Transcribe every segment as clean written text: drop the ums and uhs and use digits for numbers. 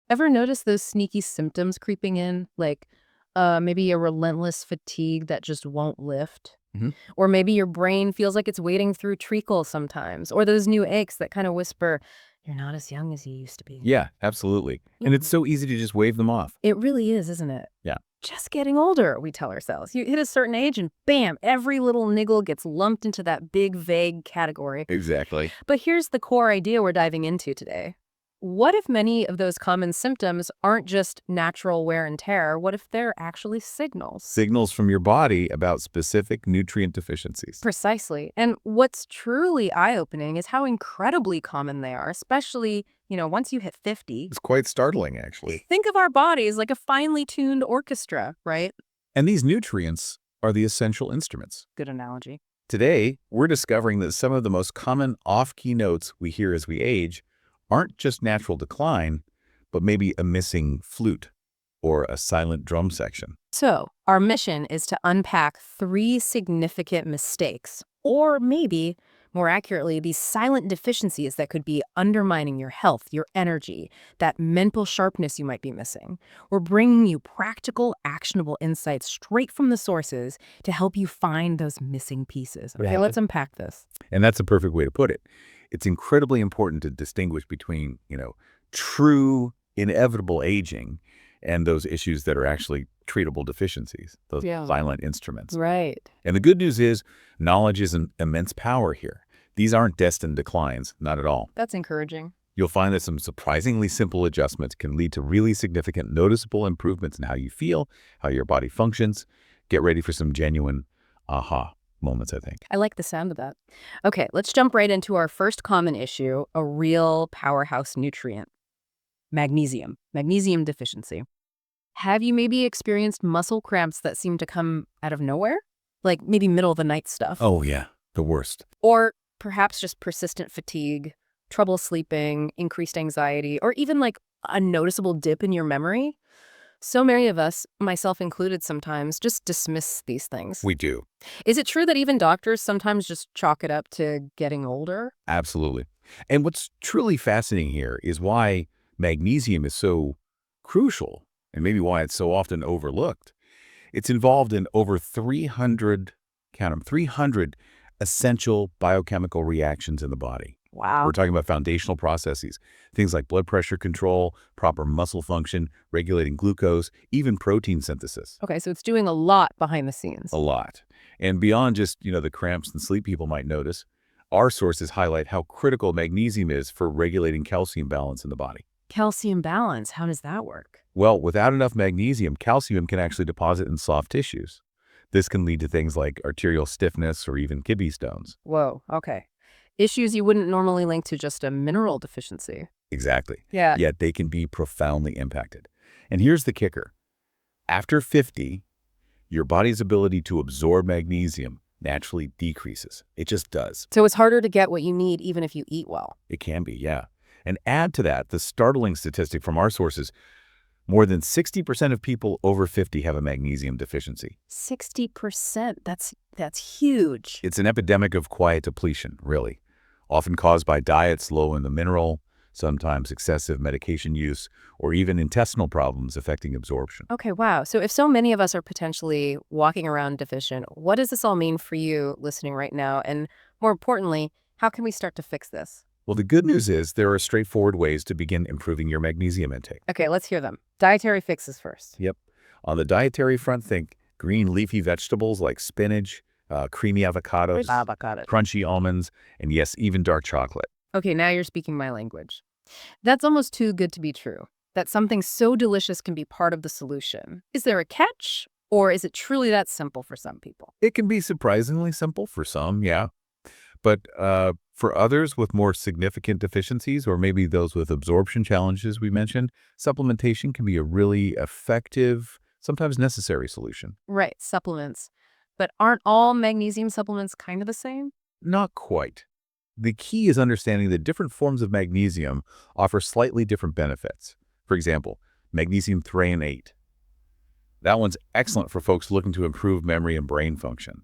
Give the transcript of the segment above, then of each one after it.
Ever notice those sneaky symptoms creeping in? Like maybe a relentless fatigue that just won't lift? Mhm. Or maybe your brain feels like it's wading through treacle sometimes. Or those new aches that kind of whisper, you're not as young as you used to be. Yeah, absolutely. And it's Mhm. so easy to just wave them off. It really is, isn't it? Yeah, Just getting older, we tell ourselves. You hit a certain age and bam, every little niggle gets lumped into that big, vague category. exactly. But here's the core idea we're diving into today. What if many of those common symptoms aren't just natural wear and tear? What if they're actually signals? Signals from your body about specific nutrient deficiencies. Precisely. And what's truly eye-opening is how incredibly common they are, especially, once you hit 50. It's quite startling, actually. Think of our bodies like a finely tuned orchestra, right? And these nutrients are the essential instruments. Good analogy. Today, we're discovering that some of the most common off-key notes we hear as we age aren't just natural decline, but maybe a missing flute or a silent drum section. So, our mission is to unpack 3 significant mistakes, or maybe, more accurately, these silent deficiencies that could be undermining your health, your energy, that mental sharpness you might be missing. We're bringing you practical, actionable insights straight from the sources to help you find those missing pieces. Okay, Yeah. let's unpack this. And that's a perfect way to put it. It's incredibly important to distinguish between, true inevitable aging and those issues that are actually treatable deficiencies, those Yeah. silent instruments. Right. And the good news is knowledge is an immense power here. These aren't destined declines, not at all. That's encouraging. You'll find that some surprisingly simple adjustments can lead to really significant, noticeable improvements in how you feel, how your body functions. Get ready for some genuine aha moments, I think. I like the sound of that. Okay, let's jump right into our first common issue, a real powerhouse nutrient. Magnesium deficiency. Have you maybe experienced muscle cramps that seem to come out of nowhere? Like maybe middle of the night stuff? Oh, yeah, the worst. Or perhaps just persistent fatigue, trouble sleeping, increased anxiety, or even like a noticeable dip in your memory? So many of us, myself included sometimes, just dismiss these things. We do. Is it true that even doctors sometimes just chalk it up to getting older? Absolutely. And what's truly fascinating here is why magnesium is so crucial and maybe why it's so often overlooked. It's involved in over 300, count them, 300 essential biochemical reactions in the body. Wow. We're talking about foundational processes, things like blood pressure control, proper muscle function, regulating glucose, even protein synthesis. Okay, so it's doing a lot behind the scenes. A lot. And beyond just, the cramps and sleep people might notice, our sources highlight how critical magnesium is for regulating calcium balance in the body. Calcium balance, how does that work? Well, without enough magnesium, calcium can actually deposit in soft tissues. This can lead to things like arterial stiffness or even kidney stones. Whoa, okay. Issues you wouldn't normally link to just a mineral deficiency. Exactly. Yeah. Yet they can be profoundly impacted. And here's the kicker. After 50, your body's ability to absorb magnesium naturally decreases. It just does. So it's harder to get what you need even if you eat well. It can be, yeah. And add to that the startling statistic from our sources, more than 60% of people over 50 have a magnesium deficiency. 60%, that's huge. It's an epidemic of quiet depletion, really, often caused by diets low in the mineral, sometimes excessive medication use, or even intestinal problems affecting absorption. Okay, wow. So if so many of us are potentially walking around deficient, what does this all mean for you listening right now? And more importantly, how can we start to fix this? Well, the good news is there are straightforward ways to begin improving your magnesium intake. Okay, let's hear them. Dietary fixes first. Yep. On the dietary front, think green leafy vegetables like spinach, creamy avocados, crunchy almonds, and yes, even dark chocolate. Okay, now you're speaking my language. That's almost too good to be true, that something so delicious can be part of the solution. Is there a catch, or is it truly that simple for some people? It can be surprisingly simple for some, yeah. But for others with more significant deficiencies, or maybe those with absorption challenges we mentioned, supplementation can be a really effective, sometimes necessary solution. Right, supplements. But aren't all magnesium supplements kind of the same? Not quite. The key is understanding that different forms of magnesium offer slightly different benefits. For example, magnesium threonate. That one's excellent for folks looking to improve memory and brain function.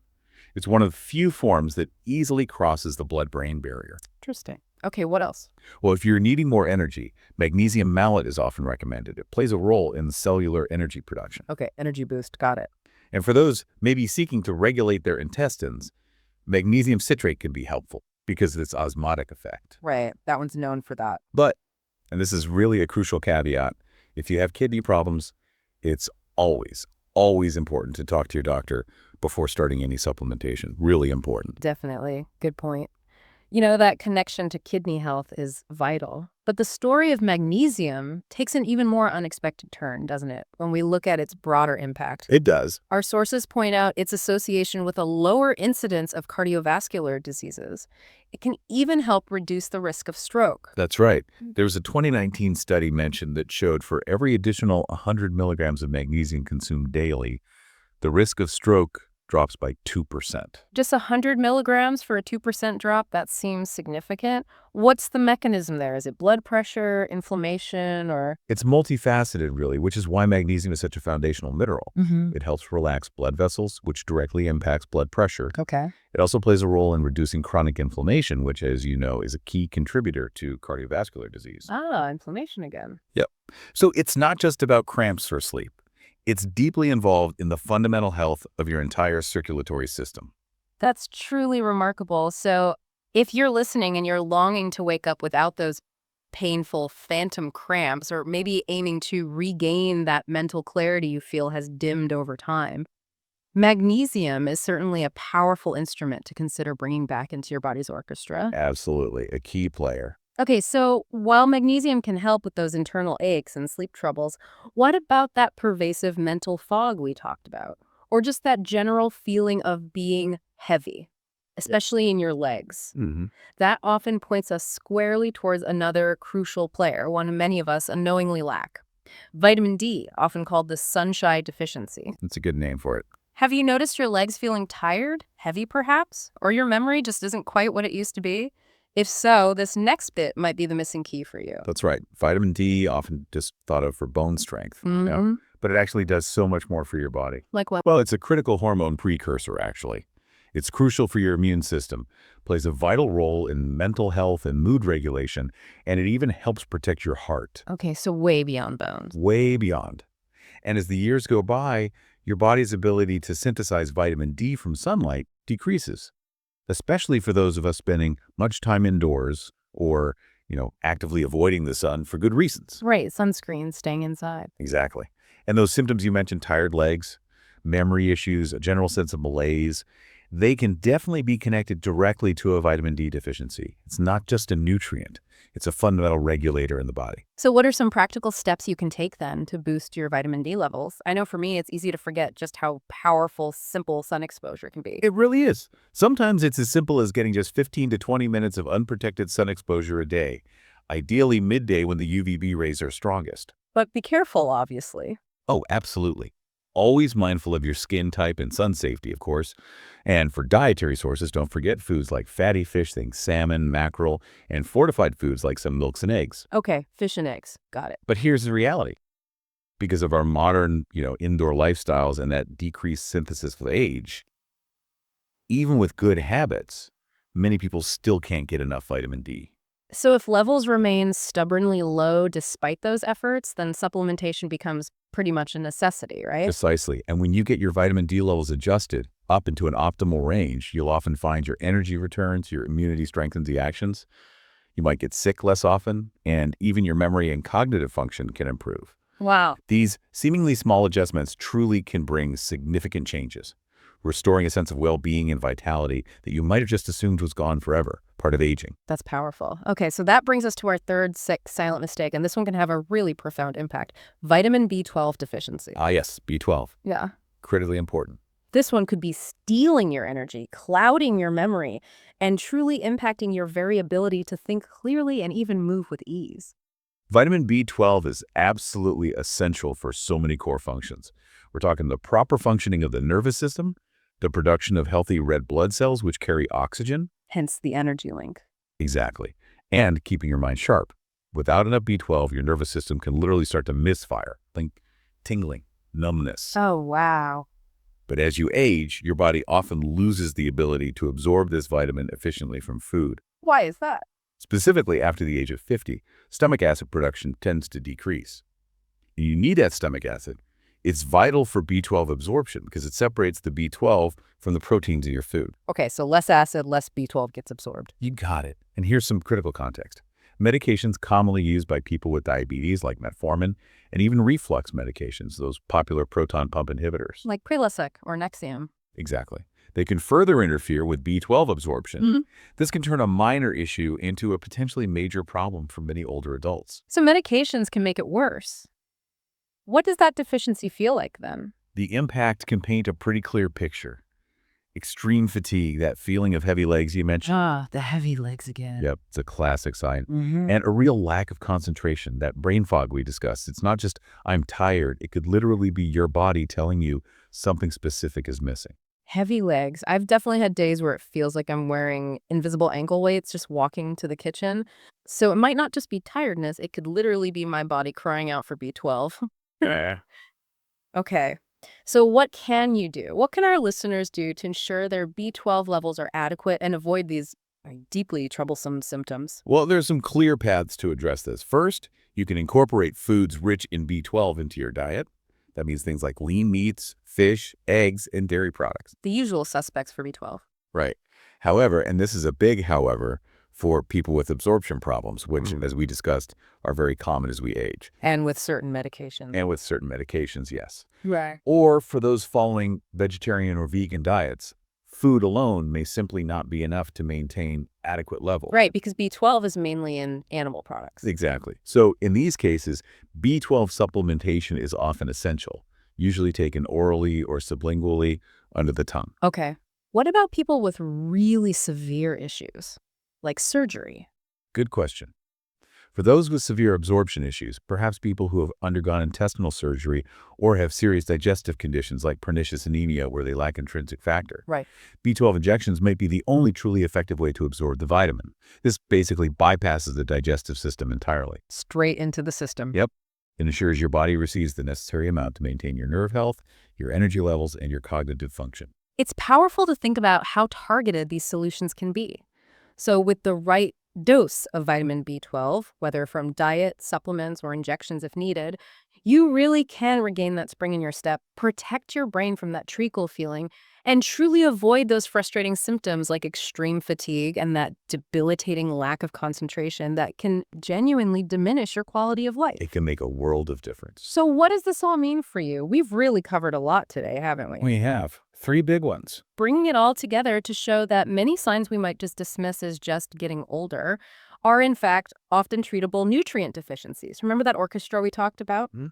It's one of the few forms that easily crosses the blood-brain barrier. Interesting. Okay, what else? Well, if you're needing more energy, magnesium malate is often recommended. It plays a role in cellular energy production. Okay, energy boost. Got it. And for those maybe seeking to regulate their intestines, magnesium citrate can be helpful because of its osmotic effect. Right. That one's known for that. But, and this is really a crucial caveat, if you have kidney problems, it's always important to talk to your doctor before starting any supplementation. Really important. Definitely. Good point. You know, that connection to kidney health is vital. But the story of magnesium takes an even more unexpected turn, doesn't it, when we look at its broader impact? It does. Our sources point out its association with a lower incidence of cardiovascular diseases. It can even help reduce the risk of stroke. That's right. There was a 2019 study mentioned that showed for every additional 100 milligrams of magnesium consumed daily, the risk of stroke drops by 2%. Just 100 milligrams for a 2% drop, that seems significant. What's the mechanism there? Is it blood pressure, inflammation, or? It's multifaceted, really, which is why magnesium is such a foundational mineral. It helps relax blood vessels, which directly impacts blood pressure. Okay. It also plays a role in reducing chronic inflammation, which, as you know, is a key contributor to cardiovascular disease. Ah, inflammation again. Yep. So it's not just about cramps or sleep. It's deeply involved in the fundamental health of your entire circulatory system. That's truly remarkable. So if you're listening and you're longing to wake up without those painful phantom cramps, or maybe aiming to regain that mental clarity you feel has dimmed over time, magnesium is certainly a powerful instrument to consider bringing back into your body's orchestra. Absolutely. A key player. Okay, so while magnesium can help with those internal aches and sleep troubles, what about that pervasive mental fog we talked about? Or just that general feeling of being heavy, especially in your legs? That often points us squarely towards another crucial player, one many of us unknowingly lack. Vitamin D, often called the sunshine deficiency. That's a good name for it. Have you noticed your legs feeling tired, heavy perhaps? Or your memory just isn't quite what it used to be? If so, this next bit might be the missing key for you. That's right. Vitamin D, often just thought of for bone strength, but it actually does so much more for your body. Like what? Well, it's a critical hormone precursor, actually. It's crucial for your immune system, plays a vital role in mental health and mood regulation, and it even helps protect your heart. Okay, so way beyond bones. Way beyond. And as the years go by, your body's ability to synthesize vitamin D from sunlight decreases, especially for those of us spending much time indoors or, actively avoiding the sun for good reasons. Right, sunscreen, staying inside. Exactly. And those symptoms you mentioned, tired legs, memory issues, a general sense of malaise, they can definitely be connected directly to a vitamin D deficiency. It's not just a nutrient. It's a fundamental regulator in the body. So what are some practical steps you can take then to boost your vitamin D levels? I know for me, it's easy to forget just how powerful, simple sun exposure can be. It really is. Sometimes it's as simple as getting just 15 to 20 minutes of unprotected sun exposure a day, ideally midday when the UVB rays are strongest. But be careful, obviously. Oh, absolutely. Always mindful of your skin type and sun safety, of course. And for dietary sources, don't forget foods like fatty fish, think salmon, mackerel, and fortified foods like some milks and eggs. Okay, fish and eggs. Got it. But here's the reality. Because of our modern, indoor lifestyles and that decreased synthesis with age, even with good habits, many people still can't get enough vitamin D. So if levels remain stubbornly low despite those efforts, then supplementation becomes pretty much a necessity, right? Precisely. And when you get your vitamin D levels adjusted up into an optimal range, you'll often find your energy returns, your immunity strengthens the actions. You might get sick less often, and even your memory and cognitive function can improve. Wow. These seemingly small adjustments truly can bring significant changes, restoring a sense of well-being and vitality that you might have just assumed was gone forever, part of aging. That's powerful. Okay, so that brings us to our third silent mistake, and this one can have a really profound impact. Vitamin B12 deficiency. Ah, yes, B12. Yeah. Critically important. This one could be stealing your energy, clouding your memory, and truly impacting your very ability to think clearly and even move with ease. Vitamin B12 is absolutely essential for so many core functions. We're talking the proper functioning of the nervous system, the production of healthy red blood cells which carry oxygen. Hence the energy link. Exactly. And keeping your mind sharp. Without enough B12, your nervous system can literally start to misfire. Think tingling, numbness. Oh, wow. But as you age, your body often loses the ability to absorb this vitamin efficiently from food. Why is that? Specifically, after the age of 50, stomach acid production tends to decrease. You need that stomach acid. It's vital for B12 absorption because it separates the B12 from the proteins in your food. Okay, so less acid, less B12 gets absorbed. You got it. And here's some critical context. Medications commonly used by people with diabetes, like metformin, and even reflux medications, those popular proton pump inhibitors. Like Prilosec or Nexium. Exactly. They can further interfere with B12 absorption. Mhm. This can turn a minor issue into a potentially major problem for many older adults. So medications can make it worse. What does that deficiency feel like then? The impact can paint a pretty clear picture. Extreme fatigue, that feeling of heavy legs you mentioned. Ah, the heavy legs again. Yep, it's a classic sign. Mm-hmm. And a real lack of concentration, that brain fog we discussed. It's not just, I'm tired. It could literally be your body telling you something specific is missing. Heavy legs. I've definitely had days where it feels like I'm wearing invisible ankle weights just walking to the kitchen. So it might not just be tiredness. It could literally be my body crying out for B12. Okay. So what can you do? What can our listeners do to ensure their B12 levels are adequate and avoid these deeply troublesome symptoms? Well, there's some clear paths to address this. First, you can incorporate foods rich in B12 into your diet. That means things like lean meats, fish, eggs, and dairy products. The usual suspects for B12. Right. However, and this is a big however, for people with absorption problems, which, as we discussed, are very common as we age. And with certain medications. And with certain medications, yes. Right. Or for those following vegetarian or vegan diets, food alone may simply not be enough to maintain adequate levels. Right, because B12 is mainly in animal products. Exactly. So in these cases, B12 supplementation is often essential, usually taken orally or sublingually under the tongue. Okay. What about people with really severe issues, like surgery? Good question. For those with severe absorption issues, perhaps people who have undergone intestinal surgery or have serious digestive conditions like pernicious anemia where they lack intrinsic factor, Right. B12 injections might be the only truly effective way to absorb the vitamin. This basically bypasses the digestive system entirely. Straight into the system. Yep. It ensures your body receives the necessary amount to maintain your nerve health, your energy levels, and your cognitive function. It's powerful to think about how targeted these solutions can be. So with the right dose of vitamin B12, whether from diet, supplements, or injections if needed, you really can regain that spring in your step, protect your brain from that treacle feeling, and truly avoid those frustrating symptoms like extreme fatigue and that debilitating lack of concentration that can genuinely diminish your quality of life. It can make a world of difference. So what does this all mean for you? We've really covered a lot today, haven't we? We have 3 big ones. Bringing it all together to show that many signs we might just dismiss as just getting older are, in fact, often treatable nutrient deficiencies. Remember that orchestra we talked about? Hmm.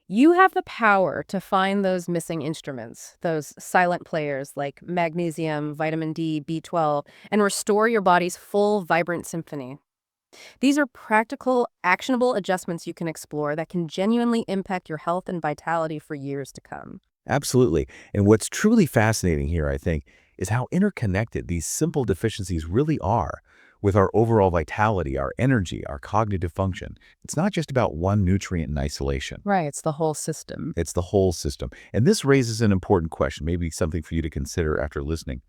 You have the power to find those missing instruments, those silent players like magnesium, vitamin D, B12, and restore your body's full, vibrant symphony. These are practical, actionable adjustments you can explore that can genuinely impact your health and vitality for years to come. Absolutely. And what's truly fascinating here, I think, is how interconnected these simple deficiencies really are with our overall vitality, our energy, our cognitive function. It's not just about one nutrient in isolation. Right, it's the whole system. It's the whole system. And this raises an important question, maybe something for you to consider after listening.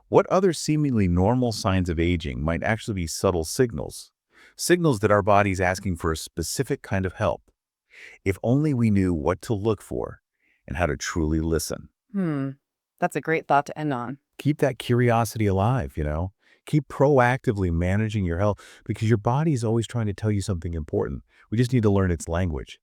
What other seemingly normal signs of aging might actually be subtle signals? Signals that our body's asking for a specific kind of help. If only we knew what to look for and how to truly listen. That's a great thought to end on. Keep that curiosity alive, Keep proactively managing your health because your body is always trying to tell you something important. We just need to learn its language.